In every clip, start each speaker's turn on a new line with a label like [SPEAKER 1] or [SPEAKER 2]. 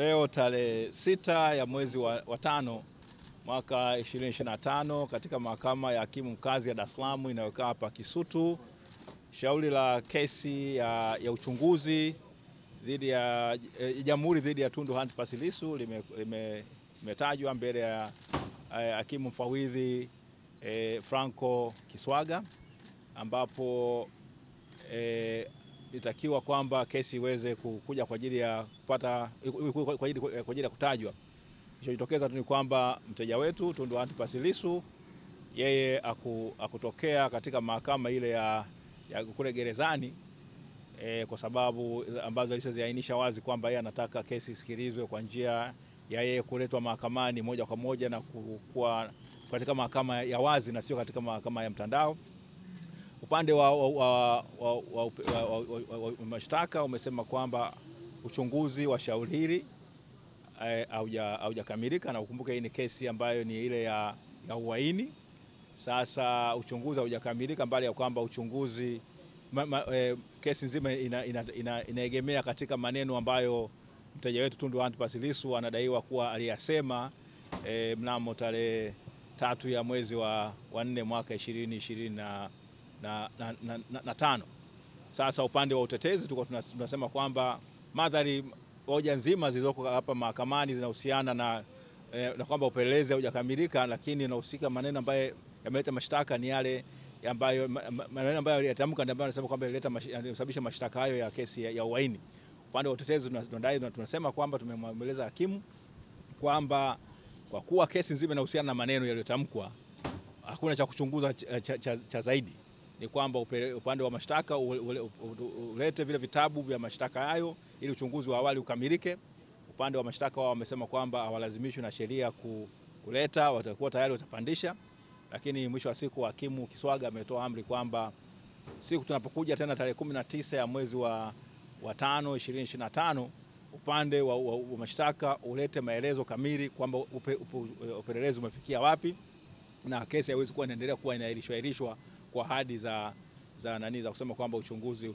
[SPEAKER 1] Leo tarehe 6 ya mwezi wa tano mwaka 2025 katika mahakama ya hakimu mkazi ya Dar es Salaam inayokaa hapa Kisutu, shauri la kesi ya uchunguzi dhidi ya jamhuri dhidi ya Tundu Antipas Lissu limetajwa mbele ya hakimu mfawidhi Franco Kiswaga, ambapo itakiwa kwamba kesi iweze kuja kwa ajili ya kupata kwa ajili ya kutajwa. Kilichotokeza tu ni kwamba mteja wetu Tundu Antipas Lissu yeye akutokea katika mahakama ile ya kule gerezani kwa sababu ambazo alizoziainisha wazi kwamba yeye anataka kesi isikilizwe kwa njia ya yeye kuletwa mahakamani moja kwa moja na kuwa katika mahakama ya wazi na sio katika mahakama ya mtandao. Upande wa mashtaka umesema kwamba uchunguzi wa shauri hili haujakamilika, na ukumbuke hii ni kesi ambayo ni ile ya uhaini. Sasa uchunguzi haujakamilika, mbali ya kwamba uchunguzi kesi nzima inaegemea katika maneno ambayo mteja wetu Tundu Antipas Lissu anadaiwa kuwa aliyasema mnamo tarehe 3 ya mwezi wa 4 mwaka 2025. Sasa upande wa utetezi tunasema kwamba madhari hoja nzima zilizoko hapa mahakamani zinahusiana na kwamba upelelezi haujakamilika, lakini inahusika maneno ambayo yameleta mashtaka ni yale ambayo maneno ambayo yatamka ndio ambayo anasema kwamba ilisababisha mashtaka hayo ya kesi ya uhaini. Upande wa utetezi tunasema kwamba tumemweleza hakimu kwamba kwa kuwa kesi nzima inahusiana na maneno yaliyotamkwa, hakuna cha kuchunguza cha zaidi. Ni kwamba upande wa mashtaka ulete vile vitabu vya mashtaka hayo ili uchunguzi wa awali ukamilike. Upande wa mashtaka wao wamesema kwamba hawalazimishwi na sheria kuleta, watakuwa tayari watapandisha, lakini mwisho wa siku hakimu Kiswaga ametoa amri kwamba siku tunapokuja tena tarehe 19 ya mwezi wa 5 2025 upande wa mashtaka ulete maelezo kamili kwamba upelelezi umefikia wapi, na kesi haiwezi kuwa inaendelea kuwa inaahirishwa kwa ahadi za kusema kwamba uchunguzi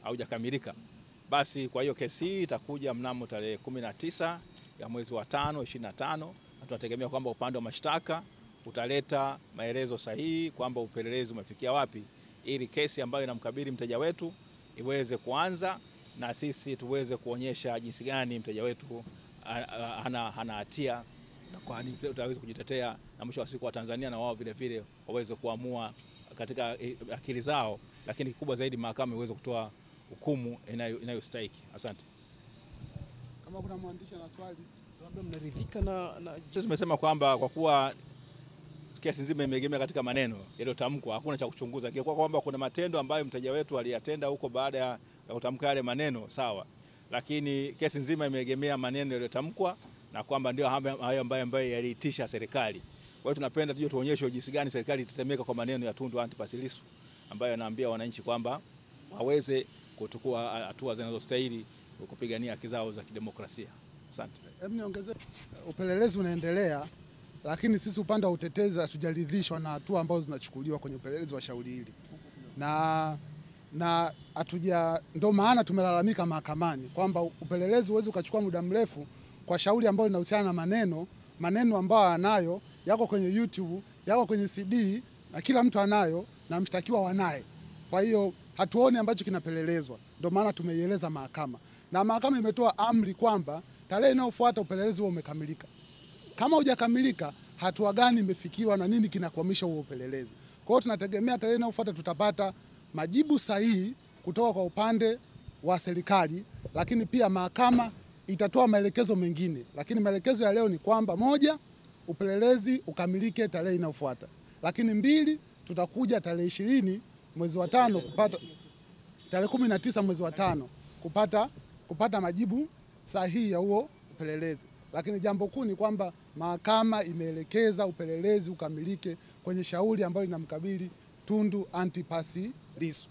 [SPEAKER 1] haujakamilika. Basi kwa hiyo kesi hii itakuja mnamo tarehe 19 ya mwezi wa 5 2025, na tunategemea kwamba upande wa mashtaka utaleta maelezo sahihi kwamba upelelezi umefikia wapi, ili kesi ambayo inamkabili mteja wetu iweze kuanza na sisi tuweze kuonyesha jinsi gani mteja wetu hana hatia na kwani tutaweza kujitetea, na mwisho wa siku wa Tanzania na wao vile vile waweze kuamua katika akili zao, lakini kikubwa zaidi mahakama iweze kutoa hukumu inayostahili. Asante.
[SPEAKER 2] Kama kuna mwandishi na swali,
[SPEAKER 3] labda mnaridhika na
[SPEAKER 1] tumesema kwamba kwa kuwa kesi nzima imeegemea katika maneno yaliyotamkwa, hakuna cha kuchunguza. Kwa kwamba kuna matendo ambayo mteja wetu aliyatenda huko baada ya kutamka yale maneno, sawa, lakini kesi nzima imeegemea maneno yaliyotamkwa na kwamba ndio hayo ambayo yaliitisha serikali. Kwa hiyo tunapenda tuje tuonyeshe jinsi gani serikali itatemeka kwa maneno ya Tundu Antipas Lissu ambayo anaambia wananchi kwamba waweze kuchukua hatua zinazostahili kupigania haki zao za kidemokrasia. Asante.
[SPEAKER 2] Niongeze, upelelezi unaendelea, lakini sisi upande wa utetezi hatujaridhishwa na hatua ambazo zinachukuliwa kwenye upelelezi wa shauri hili, na ndio maana tumelalamika mahakamani kwamba upelelezi huwezi ukachukua muda mrefu kwa shauri ambayo linahusiana na maneno ambayo anayo yako kwenye YouTube, yako kwenye CD na kila mtu anayo na mshtakiwa wanaye. Kwa hiyo hatuoni ambacho kinapelelezwa, ndio maana tumeieleza mahakama, na mahakama imetoa amri kwamba tarehe inayofuata upelelezi huo umekamilika. Kama hujakamilika, hatua gani imefikiwa na nini kinakwamisha huo upelelezi. Kwa hiyo tunategemea tarehe inayofuata tutapata majibu sahihi kutoka kwa upande wa serikali, lakini pia mahakama itatoa maelekezo mengine, lakini maelekezo ya leo ni kwamba 1, upelelezi ukamilike tarehe inayofuata, lakini 2, tutakuja tarehe 20 mwezi wa 5 kupata tarehe 19 mwezi wa 5 kupata majibu sahihi ya huo upelelezi. Lakini jambo kuu ni kwamba mahakama imeelekeza upelelezi ukamilike kwenye shauri ambalo linamkabili Tundu Antipas Lissu.